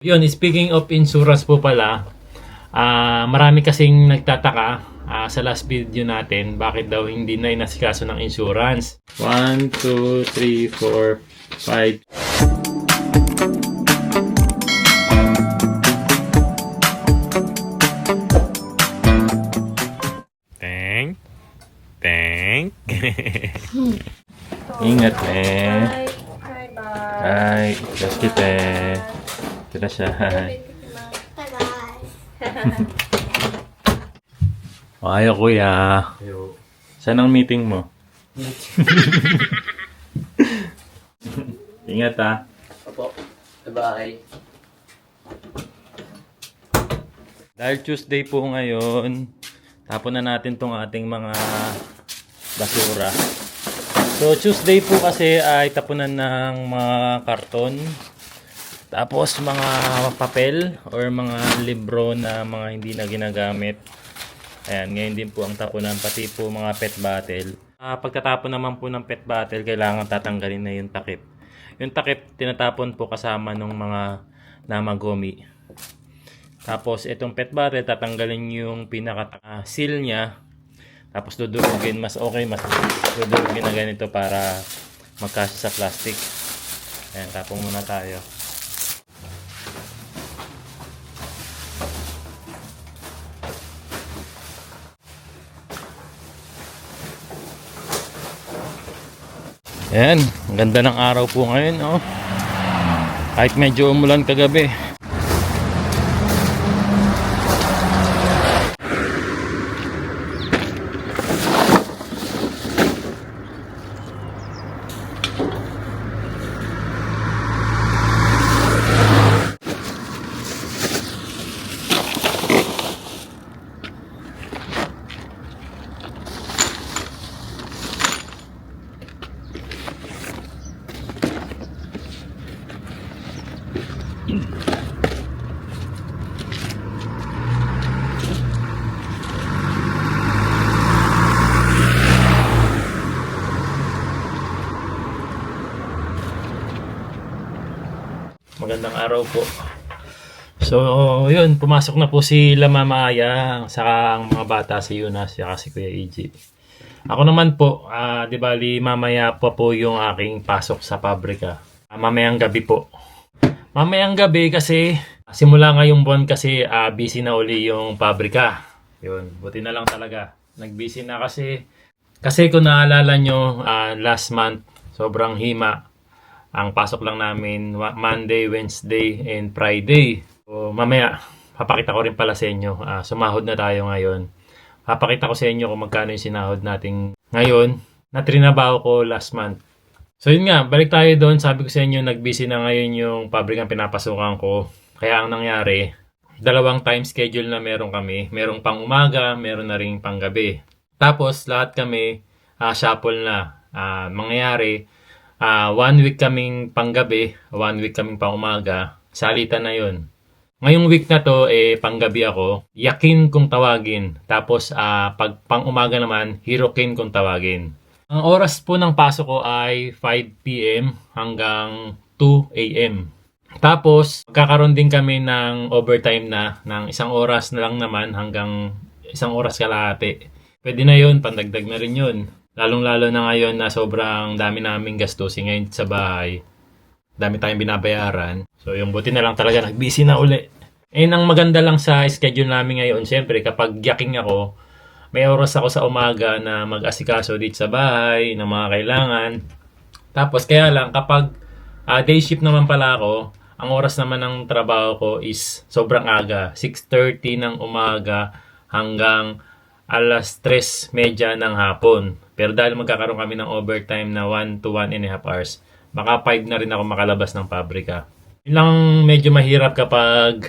Yun, speaking of insurance po pala, marami kasing nagtataka sa last video natin bakit daw hindi na inasikaso ng insurance. 1, 2, 3, 4, 5. Teng. Teng. Ingat eh. Hai, terus kita. Terus ya. Ayo kuya. Saan ang meeting mo? Ingat ha. Opo. Bye-bye. Dahil Tuesday po ngayon, tapon na natin tong ating mga basura. So Tuesday po kasi ay tapunan ng mga karton, tapos mga papel or mga libro na mga hindi na ginagamit. Ayan, ngayon din po ang tapunan, pati po mga pet bottle. Pagtatapon naman po ng pet bottle, kailangan tatanggalin na yung takip. Yung takip, tinatapon po kasama ng mga namagumi. Tapos itong pet bottle, tatanggalin yung pinaka seal niya. Tapos dudurugin, mas okay, mas dudurugin na ganito para magkasya sa plastic. Ayan, tapong muna tayo. Ayan, ang ganda ng araw po ngayon, oh. Kahit medyo umulan kagabi. Magandang araw po. So, yun, pumasok na po si Mama Aya, saka ang mga bata, si Yuna, saka si Kuya EJ. Ako naman po, di bali mamaya pa po yung aking pasok sa pabrika. Mamayang gabi po. Mamayang gabi kasi simula ngayong buwan kasi busy na uli yung pabrika. Yun, buti na lang talaga. Nag-busy na kasi kung naalala nyo, last month, sobrang hima. Ang pasok lang namin Monday, Wednesday, and Friday. So, mamaya, papakita ko rin pala sa inyo. Sumahod na tayo ngayon. Papakita ko sa inyo kung magkano yung sinahod natin ngayon na trinabaho ko last month. So yun nga, balik tayo doon. Sabi ko sa inyo, nag-busy na ngayon yung pabrikang pinapasukan ko. Kaya ang nangyari, dalawang time schedule na meron kami. Merong pang umaga, meron na rin pang gabi. Tapos lahat kami shuffle na. Mangyayari, 1 week kaming panggabi, 1 week kaming pang umaga. Salitan na yun. Ngayong week na to, panggabi ako, Yakin kung tawagin. Tapos, pag pang umaga naman, Hirokin kung tawagin. Ang oras po ng pasok ko ay 5 p.m. hanggang 2 a.m. Tapos, magkakaroon din kami ng overtime na, ng 1 oras na lang naman hanggang 1 oras kalahati. Pwede na yun, pandagdag na rin yun. Lalong-lalo na ngayon na sobrang dami naming gastusin ngayon sa bahay. Dami tayong binabayaran. So yung buti na lang talaga nag-busy na uli. Ang maganda lang sa schedule namin ngayon, siyempre kapag yaking ako, may oras ako sa umaga na mag-asikaso dito sa bahay, ng mga kailangan. Tapos kaya lang kapag day shift naman pala ako, ang oras naman ng trabaho ko is sobrang aga. 6:30 ng umaga hanggang 3:30 ng hapon. Pero dahil magkakaroon kami ng overtime na 1 to 1.5 hours, baka 5 na rin ako makalabas ng pabrika. Yun lang medyo mahirap kapag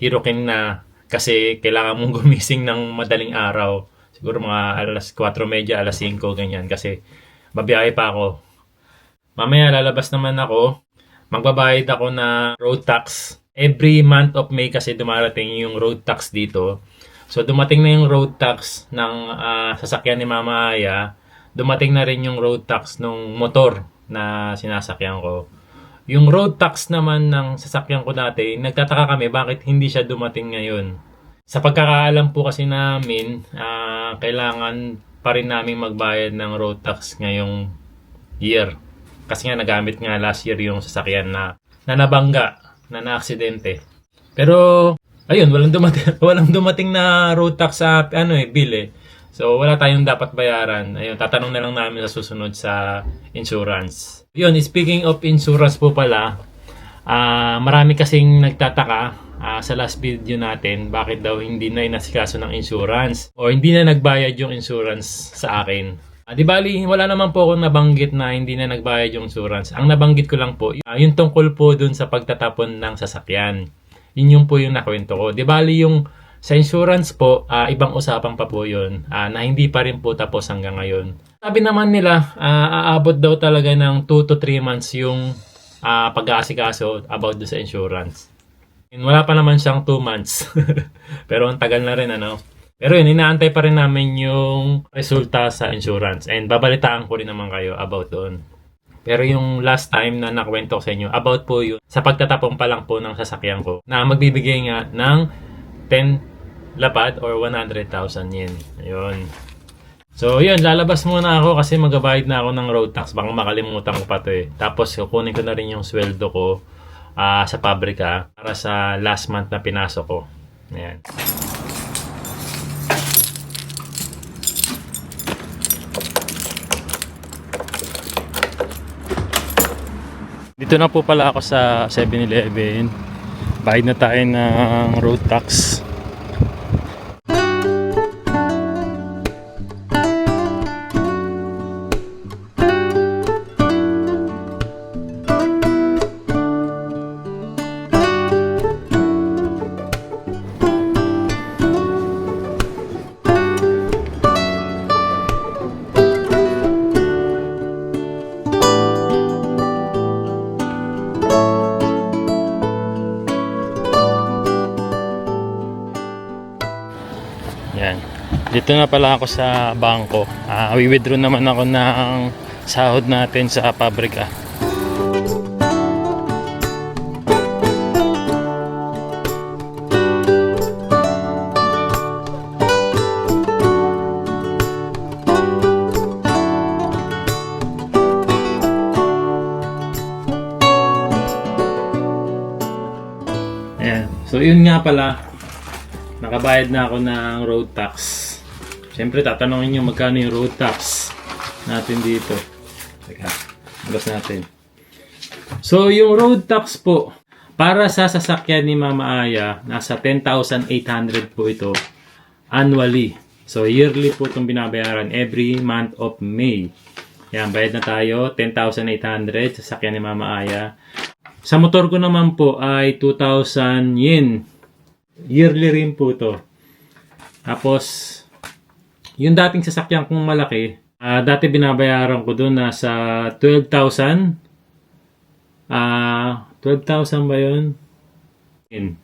hirokin na kasi kailangan mong gumising ng madaling araw. Siguro mga 4:30, 5, ganyan. Kasi babiyahe pa ako. Mamaya lalabas naman ako. Magbabayad ako na road tax. Every month of May kasi dumarating yung road tax dito. So dumating na yung road tax ng sasakyan ni Mama Aya. Dumating na rin yung road tax ng motor na sinasakyan ko. Yung road tax naman ng sasakyan ko dati, nagtataka kami bakit hindi siya dumating ngayon. Sa pagkakaalam po kasi namin, kailangan pa rin namin magbayad ng road tax ngayong year. Kasi nga nagamit nga last year yung sasakyan na nabangga, na naaksidente. Pero ayun, walang dumating na road tax sa bill eh. So wala tayong dapat bayaran. Ayun, tatanong na lang namin sa susunod sa insurance. Yun, speaking of insurance po pala, marami kasing nagtataka sa last video natin bakit daw hindi na inasikaso ng insurance o hindi na nagbayad yung insurance sa akin. Di bali, wala naman po akong nabanggit na hindi na nagbayad yung insurance. Ang nabanggit ko lang po, yung tungkol po dun sa pagtatapon ng sasakyan. Yun po yung nakwento ko. Di bali yung sa insurance po, ibang usapan pa po yun na hindi pa rin po tapos hanggang ngayon. Sabi naman nila, aabot daw talaga ng 2 to 3 months yung pag-aasikaso about do sa insurance. Wala pa naman siyang 2 months. Pero ang tagal na rin ano. Pero yun, inaantay pa rin namin yung resulta sa insurance. And babalitaan ko rin naman kayo about doon. Pero yung last time na nakwento ko sa inyo, about po yun, sa pagtatapong pa lang po ng sasakyan ko, na magbibigay nga ng 10 lapad or 100,000 yen. Ayun. So yun, lalabas muna ako kasi magabayad na ako ng road tax. Baka makalimutan ko pa to eh. Tapos kukunin ko na rin yung sweldo ko sa pabrika para sa last month na pinasok ko. Ayan. Dito na po pala ako sa 7-Eleven. Bayad na tayo ng road tax. Yan. Dito na pala ako sa bangko. We-withdraw naman ako ng sahod natin sa pabrika. Ayan. So yun nga pala. Nakabayad na ako ng road tax. Siyempre, tatanungin nyo magkano yung road tax natin dito. Teka, labas natin. So, yung road tax po, para sa sasakyan ni Mama Aya, nasa 10,800 po ito annually. So, yearly po itong binabayaran every month of May. Yan, bayad na tayo. 10,800 sasakyan ni Mama Aya. Sa motor ko naman po ay 2,000 yen. Yearly rin po to. Tapos, yung dating sasakyan kong malaki, dati binabayaran ko doon nasa 12,000. 12,000 ba yun?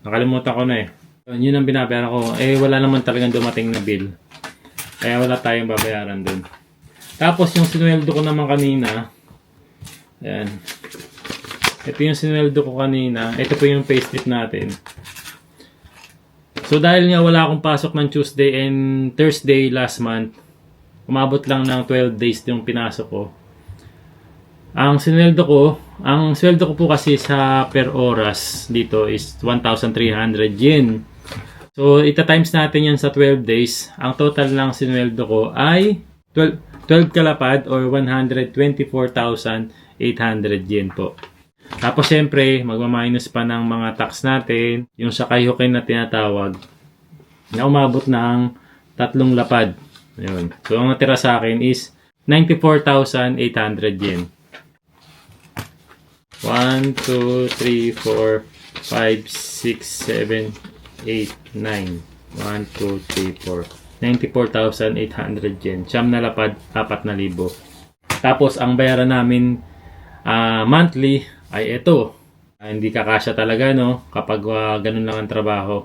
Nakalimutan ko na eh. Yun ang binabayaran ko. Eh, wala naman talagang dumating na bill. Kaya wala tayong babayaran doon. Tapos, yung sinweldo ko naman kanina, ayan. Ito yung sinweldo ko kanina. Ito po yung payslip natin. So dahil nga wala akong pasok ng Tuesday and Thursday last month, umabot lang ng 12 days yung pinasok ko. Ang sweldo ko po kasi sa per oras dito is 1,300 yen. So ita-times natin yan sa 12 days. Ang total ng sinweldo ko ay 12 kalapad or 124,800 yen po. Tapos syempre, magmaminus pa ng mga tax natin, yung sa kayukin na tinatawag, na umabot ng 3 lapad. Ayun. So ang natira sa akin is 94,800 yen. 1, 2, 3, 4, 5, 6, 7, 8, 9. 1, 2, 3, 4. 94,800 yen. Siyam na lapad, 4,000. Tapos ang bayaran namin monthly ay ito. Hindi kakasya talaga no kapag ganun lang ang trabaho.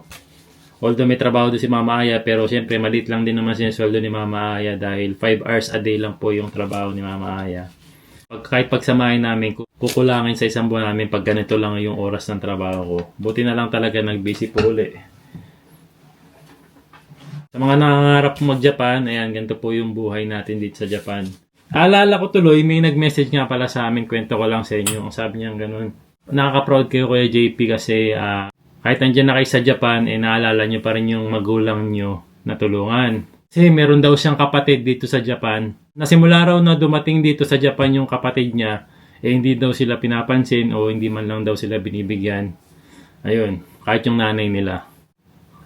Although may trabaho doon si Mama Aya, pero siyempre maliit lang din naman sinusweldo ni Mama Aya dahil 5 hours a day lang po yung trabaho ni Mama Aya. Kahit pagsamahin namin, kukulangin sa isang buwan namin pag ganito lang yung oras ng trabaho ko. Buti na lang talaga nag-busy po uli. Sa mga nangangarap mag-Japan, ayan, ganito po yung buhay natin dito sa Japan. Alala ko tuloy, may nag-message nga pala sa amin, kwento ko lang sa inyo. Ang sabi niya ganun. Nakaka-proud kayo Kuya JP kasi kahit nandiyan na kayo sa Japan, naalala nyo pa rin yung magulang nyo na tulungan. Kasi meron daw siyang kapatid dito sa Japan. Nasimula raw na dumating dito sa Japan yung kapatid niya, hindi daw sila pinapansin o hindi man lang daw sila binibigyan. Ayun, kahit yung nanay nila.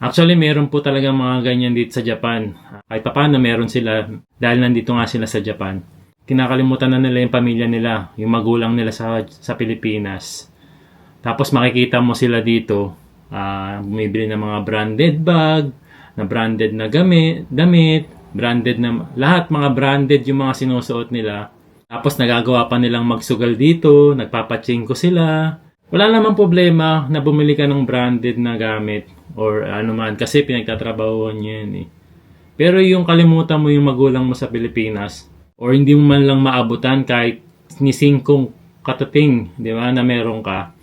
Actually, meron po talaga mga ganyan dito sa Japan. Kahit pa paano meron sila dahil nandito nga sila sa Japan. Kinakalimutan na nila yung pamilya nila, yung magulang nila sa Pilipinas. Tapos makikita mo sila dito, bumibili ng mga branded bag, na branded na damit, branded na lahat mga branded yung mga sinusuot nila. Tapos nagagawa pa nilang magsugal dito, nagpapachingko sila. Wala namang problema na bumili ka ng branded na gamit or ano man kasi pinagtatrabahuan niyo yan eh. Pero yung kalimutan mo yung magulang mo sa Pilipinas or hindi mo man lang maabutan kahit ni 5 katating, di ba, na meron ka.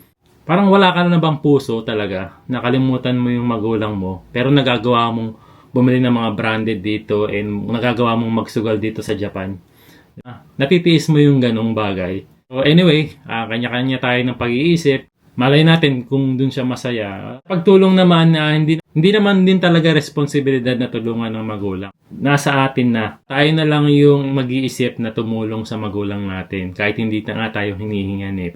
Parang wala ka na bang puso talaga, nakalimutan mo yung magulang mo, pero nagagawa mong bumili ng mga branded dito and nagagawa mong magsugal dito sa Japan. Natitiis mo yung ganong bagay. So anyway, kanya-kanya tayo ng pag-iisip. Malay natin kung dun siya masaya. Pagtulong naman, hindi naman din talaga responsibilidad na tulungan ng magulang. Nasa atin na. Tayo na lang yung mag-iisip na tumulong sa magulang natin. Kahit hindi na nga tayo hinihingan eh.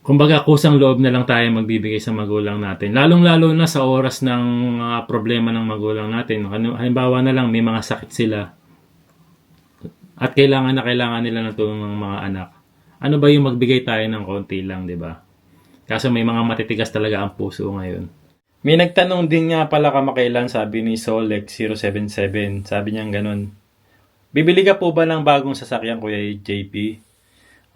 Kumbaga, kusang loob na lang tayo magbibigay sa magulang natin. Lalong-lalo na sa oras ng problema ng magulang natin. Halimbawa na lang, may mga sakit sila. At kailangan nila ng tulong ng mga anak. Ano ba yung magbigay tayo ng konti lang, di ba? Kaso may mga matitigas talaga ang puso ngayon. May nagtanong din nga pala kamakailan, sabi ni Solek077. Sabi niya ganun. Bibili ka po ba ng bagong sasakyan, Kuya JP?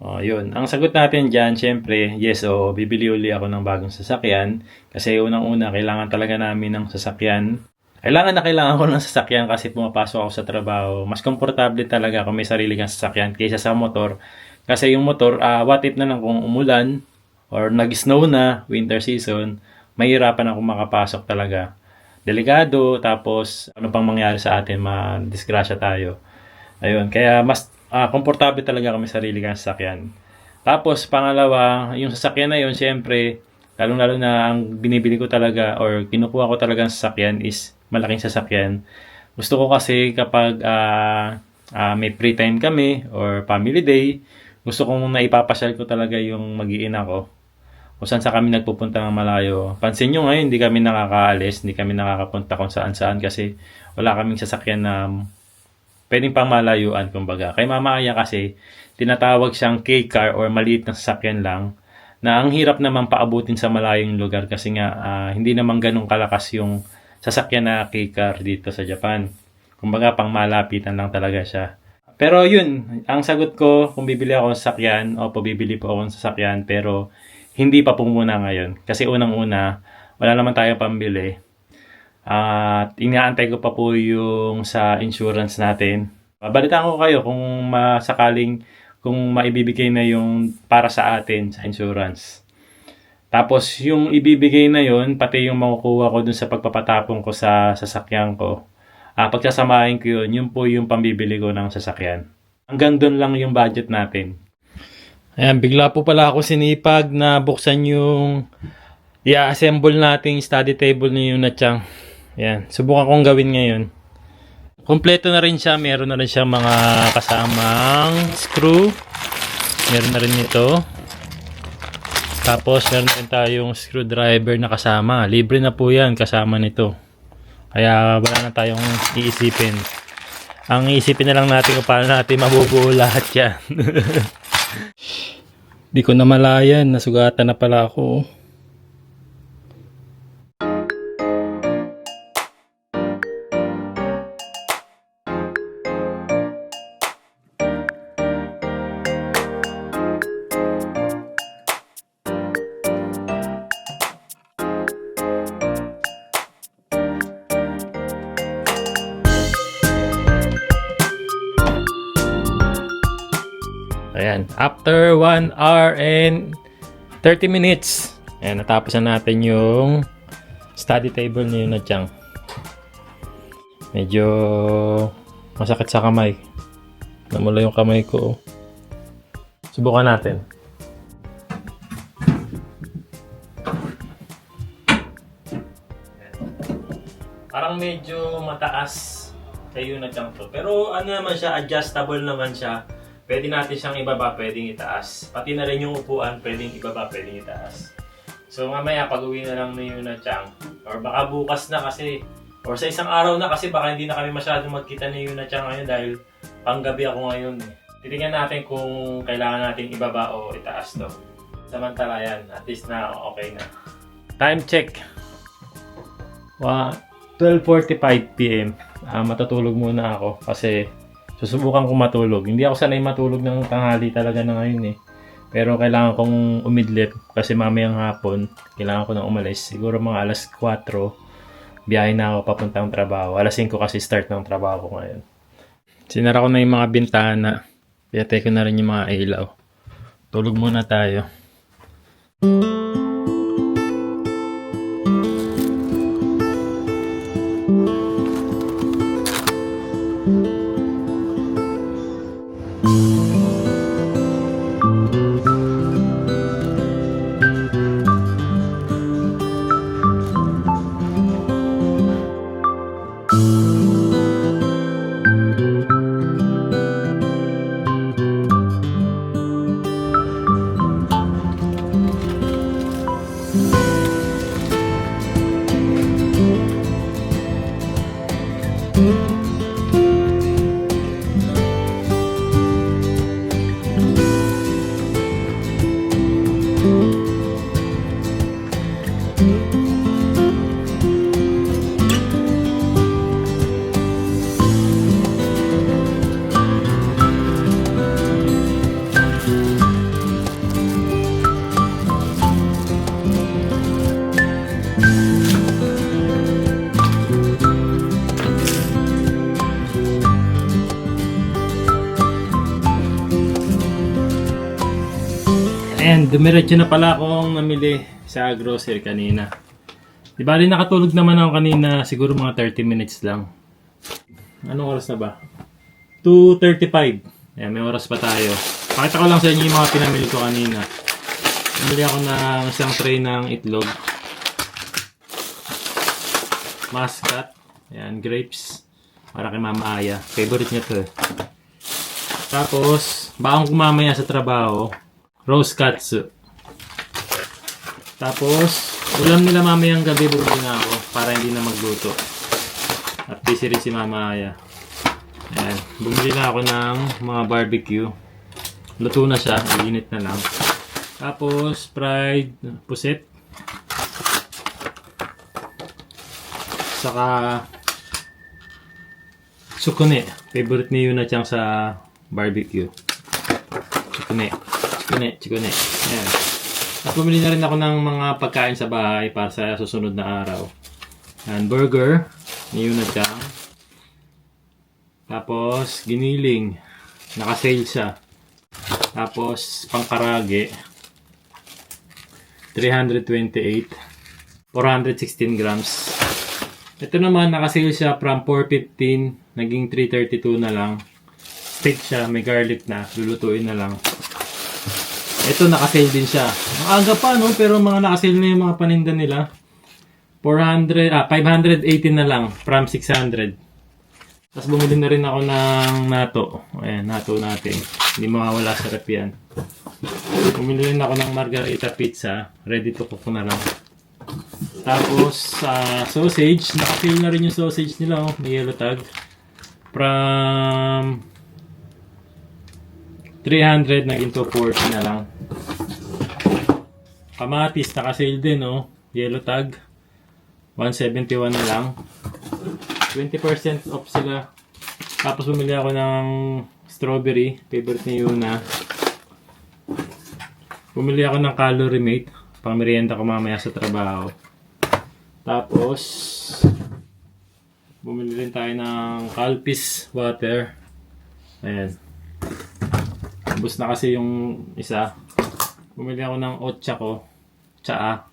Yun. Ang sagot natin dyan, syempre, yes o bibili uli ako ng bagong sasakyan. Kasi unang-una, kailangan talaga namin ng sasakyan. Kailangan ko ng sasakyan kasi pumapasok ako sa trabaho. Mas komportable talaga kung may sarili kang sasakyan kaysa sa motor. Kasi yung motor, what if na lang kung umulan or nag-snow na, winter season, mahirapan ako makapasok talaga. Delikado, tapos ano pang mangyari sa atin, madisgrasya tayo. Ayun, kaya mas komportable talaga kami sarili kang sasakyan. Tapos, pangalawa, yung sasakyan na yun, syempre, lalong-lalo na ang binibili ko talaga or kinukuha ko talaga ng sasakyan is malaking sasakyan. Gusto ko kasi kapag may free time kami or family day, gusto kong naipapasyal ko talaga yung mag-iina ko. Kung saan sa kami nagpupunta ng malayo. Pansin nyo ngayon, hindi kami nakakaalis, hindi kami nakakapunta kung saan-saan kasi wala kaming sasakyan na pwedeng pang malayuan, kumbaga. Kay Mama Aya kasi, tinatawag siyang K-car or maliit na sasakyan lang na ang hirap naman paabutin sa malayong lugar kasi nga hindi naman ganun kalakas yung sasakyan na K-car dito sa Japan. Kumbaga, pang malapitan lang talaga siya. Pero yun, ang sagot ko, kung bibili ako ng sasakyan, bibili po ako ng sasakyan, pero hindi pa po muna ngayon. Kasi unang-una, wala naman tayong pambili. At inaantay ko pa po yung sa insurance natin. Babalitaan ko kayo kung masakaling kung maibibigay na yung para sa atin sa insurance. Tapos yung ibibigay na yun, pati yung makukuha ko dun sa pagpapatapong ko sa sasakyan ko. Pagsasamahin ko yun po yung pambibili ko ng sasakyan. Hanggang dun lang yung budget natin. Ayan, bigla po pala ako sinipag na buksan yung i-assemble nating study table ni Yunachang. Ayan, subukan kong gawin ngayon. Kompleto na rin siya, meron na rin siya mga kasamang screw. Meron na rin ito. Tapos meron din tayong screwdriver na kasama. Libre na po yan kasama nito. Kaya wala na tayong iisipin. Ang iisipin na lang natin kung paano natin mabubuo lahat yan. Di ko na malayan, nasugatan na pala ako. Ayan, after 1 hour and 30 minutes. Ayan, natapos na natin yung study table ni Yuna Chang. Medyo masakit sa kamay. Namula yung kamay ko. Subukan natin. Parang medyo mataas kay Yuna Chang to. Pero ano naman siya, adjustable naman siya. Pwede natin siyang ibaba, pwedeng itaas. Pati na rin yung upuan, pwedeng ibaba, pwedeng itaas. So mamaya pag-uwi na lang ni Yuna Chang. Or baka bukas na kasi, or sa isang araw na kasi baka hindi na kami masyadong magkita ni Yuna Chang ngayon dahil panggabi ako ngayon. Titingnan natin kung kailangan natin ibaba o itaas to. Samantala yan, at least na okay na. Time check. 12:45 PM. Matutulog muna ako kasi susubukan kong matulog. Hindi ako sanay matulog ng tanghali talaga na ngayon eh. Pero kailangan kong umidlip kasi mamayang hapon kailangan ko nang umalis. Siguro mga alas 4 biyahe na ako papuntang trabaho. Alas 5 kasi start ng trabaho ko ngayon. Sinara ko na yung mga bintana. Piyate ko na rin yung mga ilaw. Tulog muna tayo. And dumiretso na pala akong namili sa grocery kanina. Di ba rin nakatulog naman ako kanina, siguro mga 30 minutes lang. Anong oras na ba? 2:35. Ayan, may oras pa tayo. Pakita ko lang sa inyo yung mga pinamili ko kanina. Namili ako ng isang tray ng itlog. Muscat. Ayan, grapes. Para kay Mama Aya. Favorite niya to. Tapos, baong kumamaya sa trabaho, roast katsu. Tapos, ulam nila mamayang gabi, bumili na ako para hindi na magluto. At busy rin si Mama Aya. Ayan, bumili na ako ng mga barbecue. Luto na siya, init na lang. Tapos, fried puset. Saka, sukune. Favorite ni Yuna Chang sa barbecue. Sukune. Chikune. Ayan. At bumili na rin ako ng mga pagkain sa bahay para sa susunod na araw. Ayan, burger ni Yuna Chang. Tapos, giniling. Naka-sale siya. Tapos, pangkarage. 328. 416 grams. Ito naman, naka-sale siya from 415. Naging 332 na lang. Steak siya, may garlic na. Lulutuin na lang. Ito naka-sale din siya. Ang aga pa no, pero mga naka-sale na yung mga paninda nila. 518 na lang from 600. Tapos bumili na rin ako ng nato. Ayan, nato natin. Hindi mawawala sa rep yan. Bumili rin ako ng margarita pizza. Ready to cook na lang. Tapos sausage. Naka-sale na rin yung sausage nila. Oh. May yellow tag. From 300 naging 240 na lang. Kamatis naka-sale din oh. Yellow tag. 171 na lang. 20% off sila. Tapos bumili ako ng strawberry. Favorite ni Yuna. Bumili ako ng calorie mate. Pang merienda ko mamaya sa trabaho. Tapos bumili rin tayo ng Calpis water. Ayan. Ubus na kasi yung isa. Bumili ako ng otsa ko. Tsaa.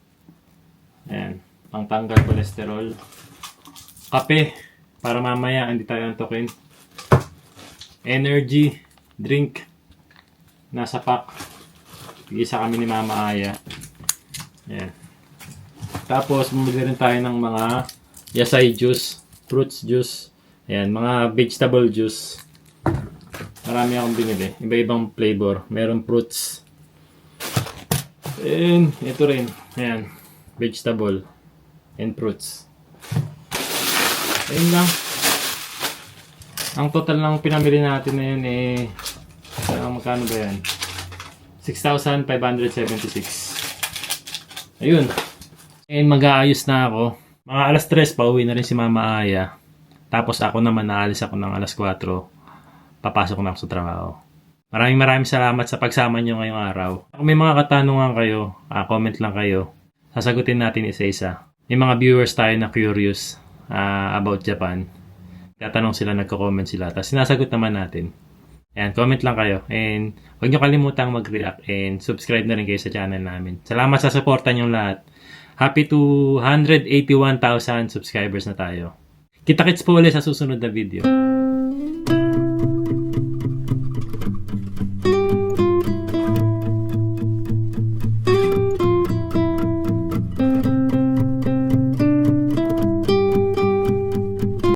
Ayan. Pangtanggal kolesterol. Kape. Para mamaya hindi tayo antokin. Energy. Drink. Nasa pack. Isa kami ni Mama Aya. Ayan. Tapos, bumili rin tayo ng mga yasay juice. Fruits juice. Ayan. Mga vegetable juice. Marami akong binili. Iba-ibang flavor. Merong fruits. And ito rin. Ayan. Vegetable. And fruits. Ayun lang. Ang total ng pinamili natin na yun magkano ba yan? 6,576. Ayun. And mag-aayos na ako. Mga alas 3 pa uwi na rin si Mama Aya. Tapos ako naman naalis ako ng alas 4. Papasok na ako sa trabaho. Maraming salamat sa pagsama nyo ngayong araw. Kung may mga katanungan kayo, comment lang kayo. Sasagutin natin isa-isa. May mga viewers tayo na curious about Japan. Tatanong sila, nagko-comment sila. Tapos sinasagot naman natin. Ayan, comment lang kayo. And huwag nyo kalimutang mag-react. And subscribe na rin kayo sa channel namin. Salamat sa suporta nyo lahat. Happy to 181,000 subscribers na tayo. Kita-kits po ulit sa susunod na video.